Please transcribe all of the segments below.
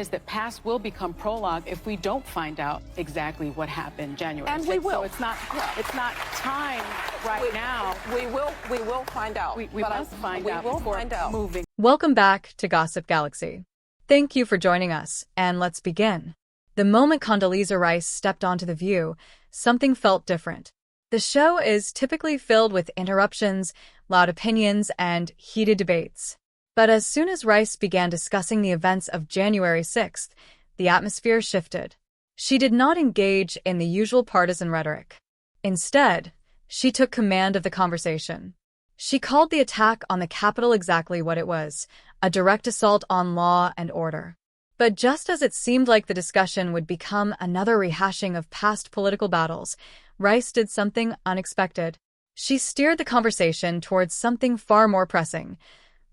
is that past will become prologue if we don't find out exactly what happened January 6th. And we will. So it's not time now. We will find out. We must find out before moving. Welcome back to Gossip Galaxy. Thank you for joining us, and let's begin. The moment Condoleezza Rice stepped onto The View, something felt different. The show is typically filled with interruptions, loud opinions, and heated debates. But as soon as Rice began discussing the events of January 6th, the atmosphere shifted. She did not engage in the usual partisan rhetoric. Instead, she took command of the conversation. She called the attack on the Capitol exactly what it was, a direct assault on law and order. But just as it seemed like the discussion would become another rehashing of past political battles, Rice did something unexpected. She steered the conversation towards something far more pressing: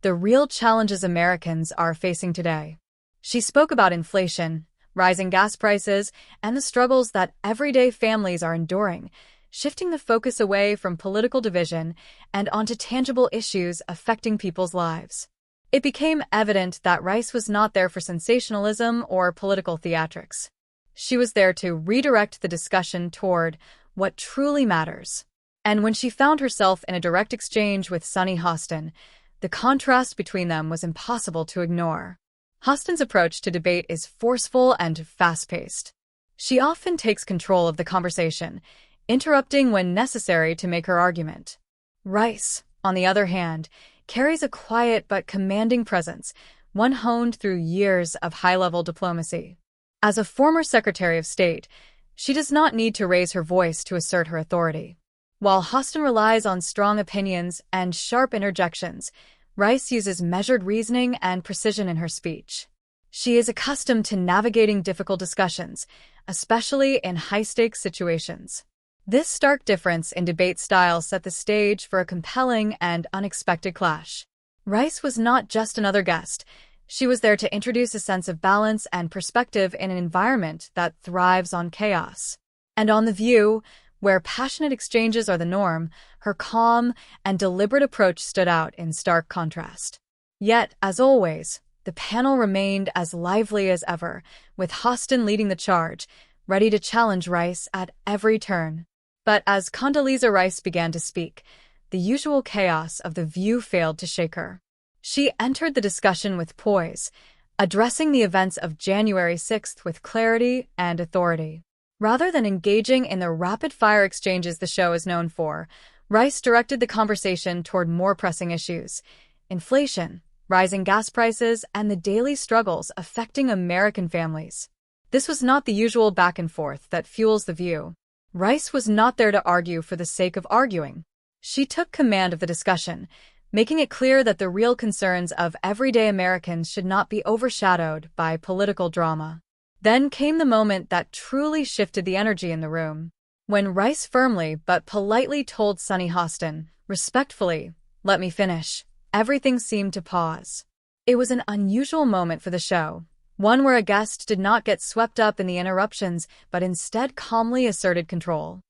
the real challenges Americans are facing today. She spoke about inflation, rising gas prices, and the struggles that everyday families are enduring, shifting the focus away from political division and onto tangible issues affecting people's lives. It became evident that Rice was not there for sensationalism or political theatrics. She was there to redirect the discussion toward what truly matters. And when she found herself in a direct exchange with Sunny Hostin, the contrast between them was impossible to ignore. Hostin's approach to debate is forceful and fast-paced. She often takes control of the conversation, interrupting when necessary to make her argument. Rice, on the other hand, carries a quiet but commanding presence, one honed through years of high-level diplomacy. As a former Secretary of State, she does not need to raise her voice to assert her authority. While Hostin relies on strong opinions and sharp interjections, Rice uses measured reasoning and precision in her speech. She is accustomed to navigating difficult discussions, especially in high-stakes situations. This stark difference in debate style set the stage for a compelling and unexpected clash. Rice was not just another guest. She was there to introduce a sense of balance and perspective in an environment that thrives on chaos. And on The View, where passionate exchanges are the norm, her calm and deliberate approach stood out in stark contrast. Yet, as always, the panel remained as lively as ever, with Hostin leading the charge, ready to challenge Rice at every turn. But as Condoleezza Rice began to speak, the usual chaos of The View failed to shake her. She entered the discussion with poise, addressing the events of January 6th with clarity and authority. Rather than engaging in the rapid-fire exchanges the show is known for, Rice directed the conversation toward more pressing issues: inflation, rising gas prices, and the daily struggles affecting American families. This was not the usual back-and-forth that fuels The View. Rice was not there to argue for the sake of arguing. She took command of the discussion, making it clear that the real concerns of everyday Americans should not be overshadowed by political drama. Then came the moment that truly shifted the energy in the room. When Rice firmly but politely told Sunny Hostin, respectfully, "Let me finish," everything seemed to pause. It was an unusual moment for the show, one where a guest did not get swept up in the interruptions but instead calmly asserted control.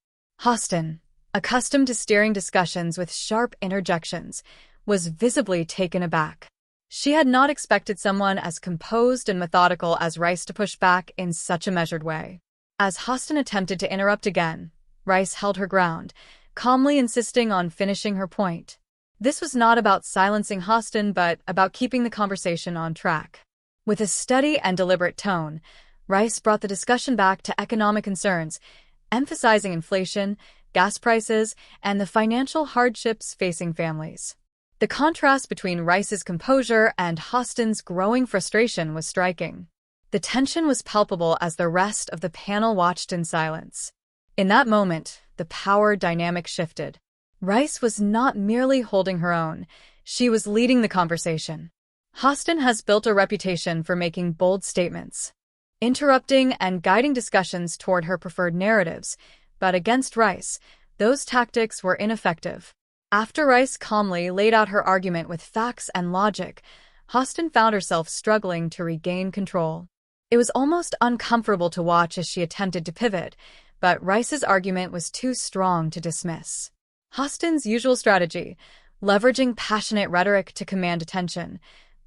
Hostin, accustomed to steering discussions with sharp interjections, was visibly taken aback. She had not expected someone as composed and methodical as Rice to push back in such a measured way. As Hostin attempted to interrupt again, Rice held her ground, calmly insisting on finishing her point. This was not about silencing Hostin, but about keeping the conversation on track. With a steady and deliberate tone, Rice brought the discussion back to economic concerns, emphasizing inflation, gas prices, and the financial hardships facing families. The contrast between Rice's composure and Hostin's growing frustration was striking. The tension was palpable as the rest of the panel watched in silence. In that moment, the power dynamic shifted. Rice was not merely holding her own, she was leading the conversation. Hostin has built a reputation for making bold statements, interrupting and guiding discussions toward her preferred narratives, but against Rice, those tactics were ineffective. After Rice calmly laid out her argument with facts and logic, Hostin found herself struggling to regain control. It was almost uncomfortable to watch as she attempted to pivot, but Rice's argument was too strong to dismiss. Hostin's usual strategy, leveraging passionate rhetoric to command attention,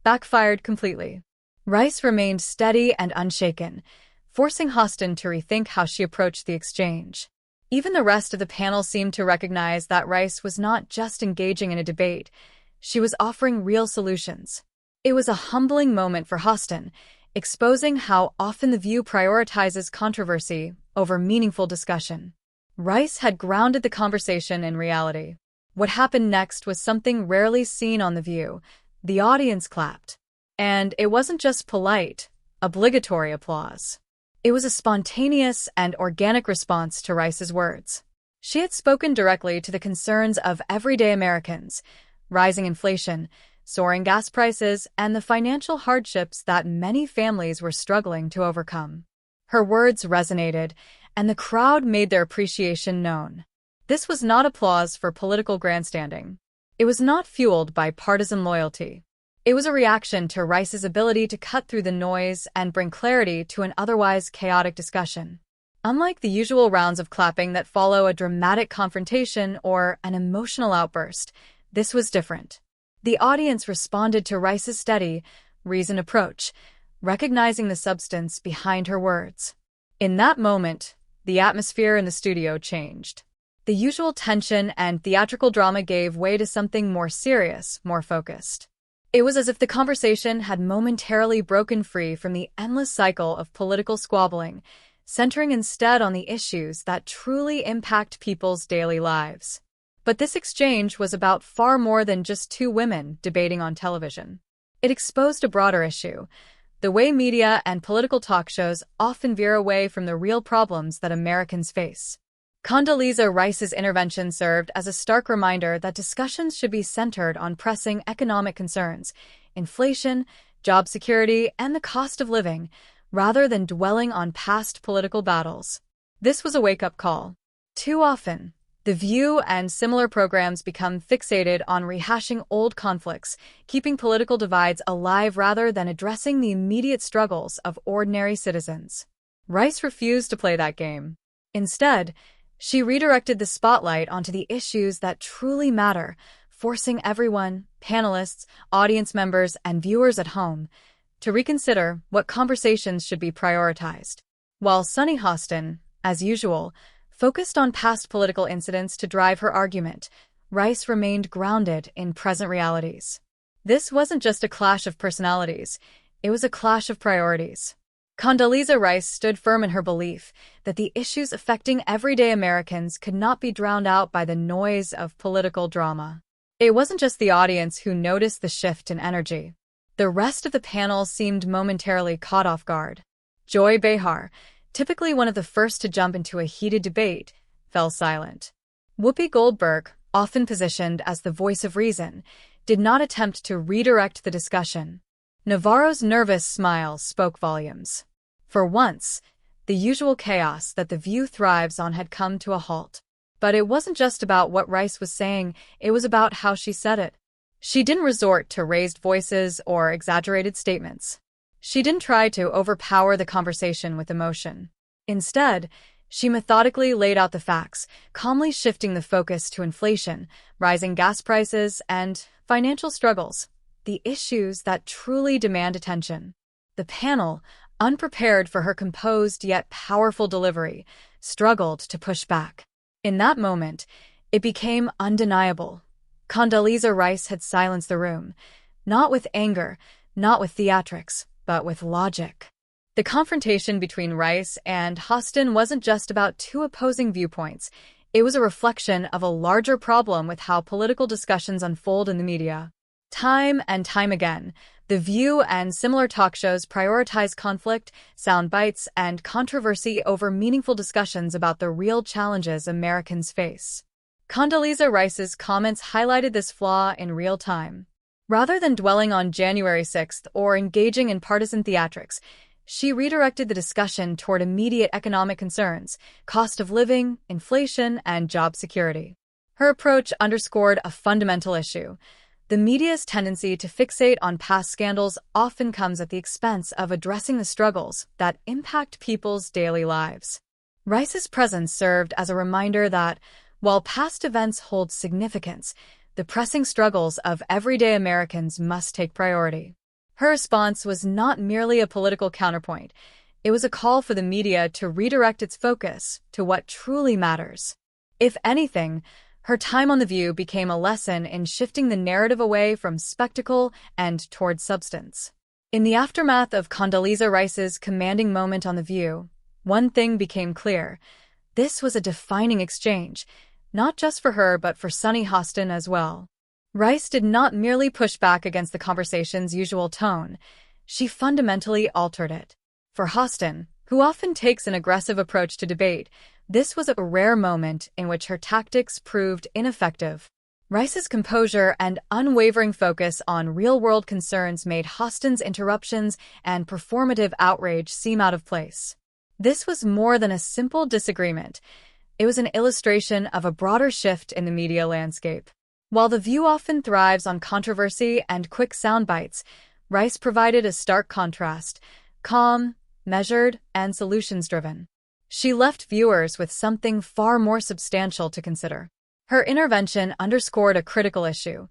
backfired completely. Rice remained steady and unshaken, forcing Hostin to rethink how she approached the exchange. Even the rest of the panel seemed to recognize that Rice was not just engaging in a debate, she was offering real solutions. It was a humbling moment for Hostin, exposing how often The View prioritizes controversy over meaningful discussion. Rice had grounded the conversation in reality. What happened next was something rarely seen on The View. The audience clapped. And it wasn't just polite, obligatory applause. It was a spontaneous and organic response to Rice's words. She had spoken directly to the concerns of everyday Americans: rising inflation, soaring gas prices, and the financial hardships that many families were struggling to overcome. Her words resonated, and the crowd made their appreciation known. This was not applause for political grandstanding. It was not fueled by partisan loyalty. It was a reaction to Rice's ability to cut through the noise and bring clarity to an otherwise chaotic discussion. Unlike the usual rounds of clapping that follow a dramatic confrontation or an emotional outburst, this was different. The audience responded to Rice's steady, reasoned approach, recognizing the substance behind her words. In that moment, the atmosphere in the studio changed. The usual tension and theatrical drama gave way to something more serious, more focused. It was as if the conversation had momentarily broken free from the endless cycle of political squabbling, centering instead on the issues that truly impact people's daily lives. But this exchange was about far more than just two women debating on television. It exposed a broader issue: the way media and political talk shows often veer away from the real problems that Americans face. Condoleezza Rice's intervention served as a stark reminder that discussions should be centered on pressing economic concerns, inflation, job security, and the cost of living, rather than dwelling on past political battles. This was a wake-up call. Too often, The View and similar programs become fixated on rehashing old conflicts, keeping political divides alive rather than addressing the immediate struggles of ordinary citizens. Rice refused to play that game. Instead, she redirected the spotlight onto the issues that truly matter, forcing everyone, panelists, audience members, and viewers at home, to reconsider what conversations should be prioritized. While Sunny Hostin, as usual, focused on past political incidents to drive her argument, Rice remained grounded in present realities. This wasn't just a clash of personalities, it was a clash of priorities. Condoleezza Rice stood firm in her belief that the issues affecting everyday Americans could not be drowned out by the noise of political drama. It wasn't just the audience who noticed the shift in energy. The rest of the panel seemed momentarily caught off guard. Joy Behar, typically one of the first to jump into a heated debate, fell silent. Whoopi Goldberg, often positioned as the voice of reason, did not attempt to redirect the discussion. Navarro's nervous smile spoke volumes. For once, the usual chaos that The View thrives on had come to a halt. But it wasn't just about what Rice was saying, it was about how she said it. She didn't resort to raised voices or exaggerated statements. She didn't try to overpower the conversation with emotion. Instead, she methodically laid out the facts, calmly shifting the focus to inflation, rising gas prices, and financial struggles, the issues that truly demand attention. The panel, unprepared for her composed yet powerful delivery, struggled to push back. In that moment, it became undeniable. Condoleezza Rice had silenced the room, not with anger, not with theatrics, but with logic. The confrontation between Rice and Hostin wasn't just about two opposing viewpoints. It was a reflection of a larger problem with how political discussions unfold in the media. Time and time again, The View and similar talk shows prioritize conflict, sound bites, and controversy over meaningful discussions about the real challenges Americans face. Condoleezza Rice's comments highlighted this flaw in real time. Rather than dwelling on January 6th or engaging in partisan theatrics, she redirected the discussion toward immediate economic concerns: cost of living, inflation, and job security. Her approach underscored a fundamental issue. The media's tendency to fixate on past scandals often comes at the expense of addressing the struggles that impact people's daily lives. Rice's presence served as a reminder that, while past events hold significance, the pressing struggles of everyday Americans must take priority. Her response was not merely a political counterpoint. It was a call for the media to redirect its focus to what truly matters. If anything, her time on The View became a lesson in shifting the narrative away from spectacle and toward substance. In the aftermath of Condoleezza Rice's commanding moment on The View, one thing became clear. This was a defining exchange, not just for her but for Sunny Hostin as well. Rice did not merely push back against the conversation's usual tone. She fundamentally altered it. For Hostin, who often takes an aggressive approach to debate, this was a rare moment in which her tactics proved ineffective. Rice's composure and unwavering focus on real-world concerns made Hostin's interruptions and performative outrage seem out of place. This was more than a simple disagreement. It was an illustration of a broader shift in the media landscape. While The View often thrives on controversy and quick sound bites, Rice provided a stark contrast: calm, measured, and solutions-driven. She left viewers with something far more substantial to consider. Her intervention underscored a critical issue.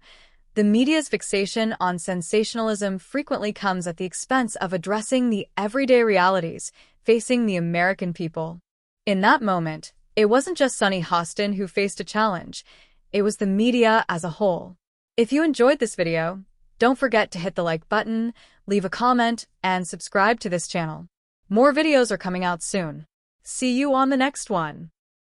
The media's fixation on sensationalism frequently comes at the expense of addressing the everyday realities facing the American people. In that moment, it wasn't just Sunny Hostin who faced a challenge. It was the media as a whole. If you enjoyed this video, don't forget to hit the like button, leave a comment, and subscribe to this channel. More videos are coming out soon. See you on the next one.